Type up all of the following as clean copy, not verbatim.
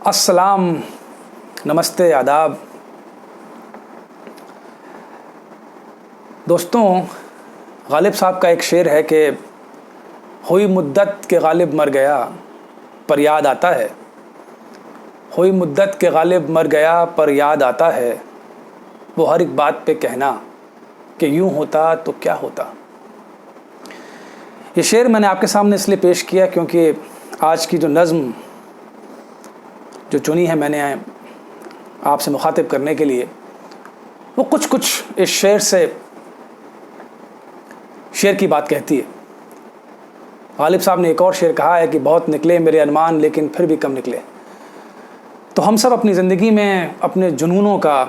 अस्सलाम, नमस्ते, आदाब। दोस्तों, गालिब साहब का एक शेर है कि हुई मुद्दत के गालिब मर गया पर याद आता है। हुई मुद्दत के गालिब मर गया पर याद आता है। वो हर एक बात पे कहना कि यूं होता तो क्या होता। ये शेर मैंने आपके सामने इसलिए पेश किया क्योंकि आज की जो नज़्म जो चुनी है मैंने आपसे मुखातिब करने के लिए, वो कुछ इस शेर की बात कहती है। गालिब साहब ने एक और शेर कहा है कि बहुत निकले मेरे अरमान लेकिन फिर भी कम निकले। तो हम सब अपनी ज़िंदगी में अपने जुनूनों का,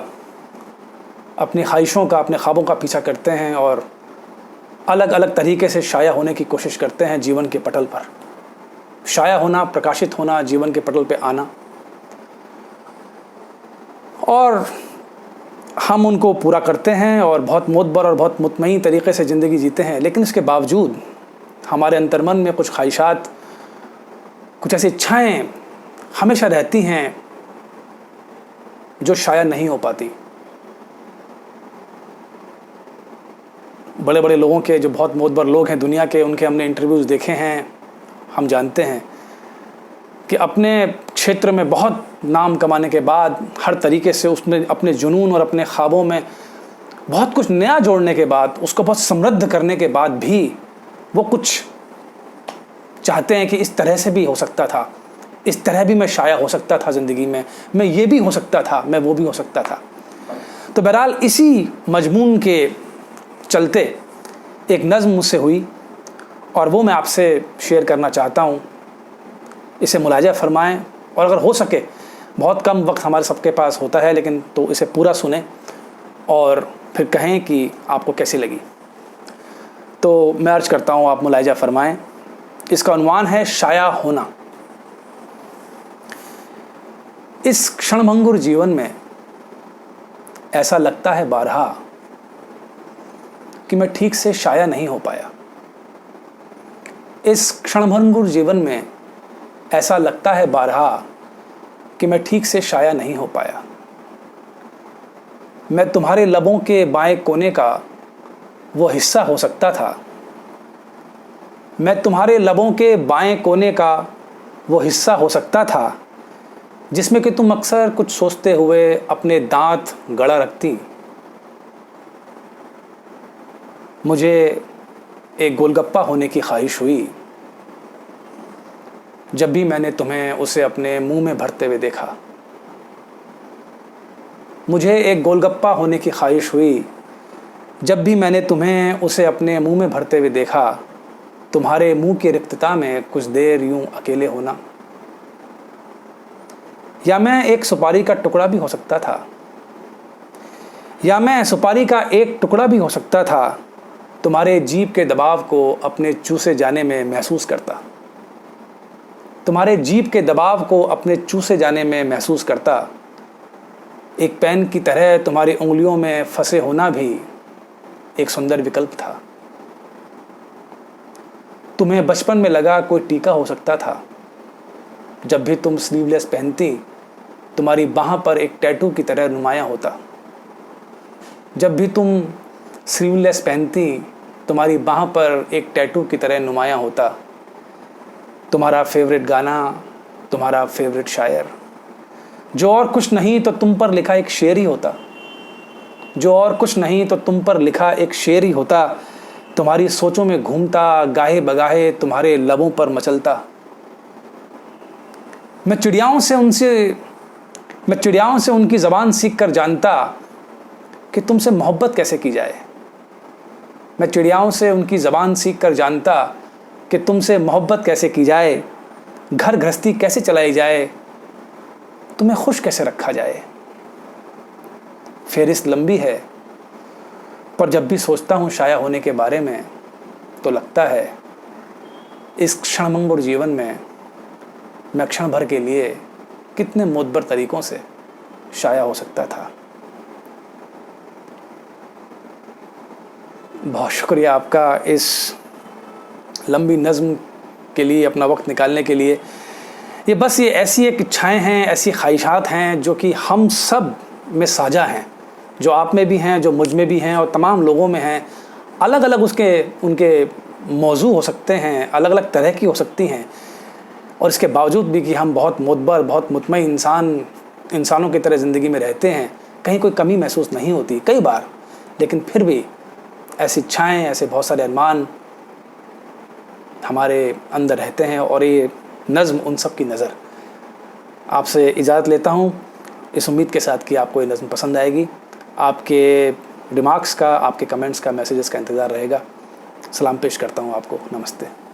अपनी ख्वाहिशों का, अपने ख्वाबों का पीछा करते हैं और अलग अलग तरीके से शाया होने की कोशिश करते हैं जीवन के पटल पर। शाया होना, प्रकाशित होना, जीवन के पटल पे आना, और हम उनको पूरा करते हैं और बहुत मोतबर और बहुत मुतमईन तरीक़े से ज़िंदगी जीते हैं। लेकिन इसके बावजूद हमारे अंतर्मन में कुछ ख्वाहिशात, कुछ ऐसी इच्छाएं हमेशा रहती हैं जो शायद नहीं हो पाती। बड़े बड़े लोगों के, जो बहुत मोतबर लोग हैं दुनिया के, उनके हमने इंटरव्यूज़ देखे हैं। हम जानते हैं कि अपने क्षेत्र में बहुत नाम कमाने के बाद, हर तरीके से उसमें अपने जुनून और अपने ख्वाबों में बहुत कुछ नया जोड़ने के बाद, उसको बहुत समृद्ध करने के बाद भी वो कुछ चाहते हैं कि इस तरह से भी हो सकता था, इस तरह भी मैं शाया हो सकता था ज़िंदगी में, मैं ये भी हो सकता था, मैं वो भी हो सकता था। तो बहरहाल इसी मजमून के चलते एक नज़्म मुझसे हुई और वो मैं आपसे शेयर करना चाहता हूँ। इसे मुलाजा फ़रमाएँ और अगर हो सके, बहुत कम वक्त हमारे सबके पास होता है, लेकिन तो इसे पूरा सुने और फिर कहें कि आपको कैसी लगी। तो मैं अर्ज़ करता हूँ, आप मुलाजा फ़रमाएँ। इसका उन्वान है शाया होना। इस क्षणभंगुर जीवन में ऐसा लगता है बारहा कि मैं ठीक से शाया नहीं हो पाया। इस क्षणभंगुर जीवन में ऐसा लगता है बारहा कि मैं ठीक से शाया नहीं हो पाया। मैं तुम्हारे लबों के बाएं कोने का वो हिस्सा हो सकता था। मैं तुम्हारे लबों के बाएं कोने का वो हिस्सा हो सकता था जिसमें कि तुम अक्सर कुछ सोचते हुए अपने दांत गड़ा रखती। मुझे एक गोलगप्पा होने की ख्वाहिश हुई जब भी मैंने तुम्हें उसे अपने मुंह में भरते हुए देखा। मुझे एक गोलगप्पा होने की ख्वाहिश हुई जब भी मैंने तुम्हें उसे अपने मुंह में भरते हुए देखा। तुम्हारे मुंह की रिक्तता में कुछ देर यूं अकेले होना। या मैं एक सुपारी का टुकड़ा भी हो सकता था, या मैं सुपारी का एक टुकड़ा भी हो सकता था। तुम्हारे जीभ के दबाव को अपने चूसे जाने में महसूस करता। तुम्हारे जीभ के दबाव को अपने चूसे जाने में महसूस करता। एक पेन की तरह तुम्हारी उंगलियों में फंसे होना भी एक सुंदर विकल्प था। तुम्हें बचपन में लगा कोई टीका हो सकता था। जब भी तुम स्लीवलेस पहनती, तुम्हारी बाह पर एक टैटू की तरह नुमायां होता। जब भी तुम स्लीवलेस पहनती, तुम्हारी बाह पर एक टैटू की तरह नुमायां होता। तुम्हारा फेवरेट गाना, तुम्हारा फेवरेट शायर, जो और कुछ नहीं तो तुम पर लिखा एक शेर ही होता। जो और कुछ नहीं तो तुम पर लिखा एक शेर ही होता। तुम्हारी सोचों में घूमता, गाहे बगाहे तुम्हारे लबों पर मचलता। मैं चिड़ियाओं से उनकी ज़बान सीख कर जानता कि तुमसे मोहब्बत कैसे की जाए। मैं चिड़ियाओं से उनकी ज़बान सीख कर जानता कि तुमसे मोहब्बत कैसे की जाए, घर गृहस्थी कैसे चलाई जाए, तुम्हें खुश कैसे रखा जाए। फहरिस्त लंबी है, पर जब भी सोचता हूँ शाया होने के बारे में तो लगता है इस क्षणभंगुर जीवन में मैं क्षण भर के लिए कितने मोतबर तरीक़ों से शाया हो सकता था। बहुत शुक्रिया आपका इस लंबी नज़्म के लिए, अपना वक्त निकालने के लिए। ये बस ये ऐसी एक इच्छाएं हैं, ऐसी ख्वाहिशात हैं जो कि हम सब में साझा हैं, जो आप में भी हैं, जो मुझ में भी हैं और तमाम लोगों में हैं। अलग अलग उनके मौजू हो सकते हैं, अलग अलग तरह की हो सकती हैं, और इसके बावजूद भी कि हम बहुत मुतबर, बहुत मुतमईन इंसानों की तरह ज़िंदगी में रहते हैं, कहीं कोई कमी महसूस नहीं होती कई बार। लेकिन फिर भी ऐसी इच्छाएँ, ऐसे बहुत सारे अरमान हमारे अंदर रहते हैं, और ये नज़्म उन सब की नज़र। आपसे इजाज़त लेता हूँ इस उम्मीद के साथ कि आपको ये नज़्म पसंद आएगी। आपके रिमार्क्स का, आपके कमेंट्स का, मैसेजेस का इंतज़ार रहेगा। सलाम पेश करता हूँ आपको। नमस्ते।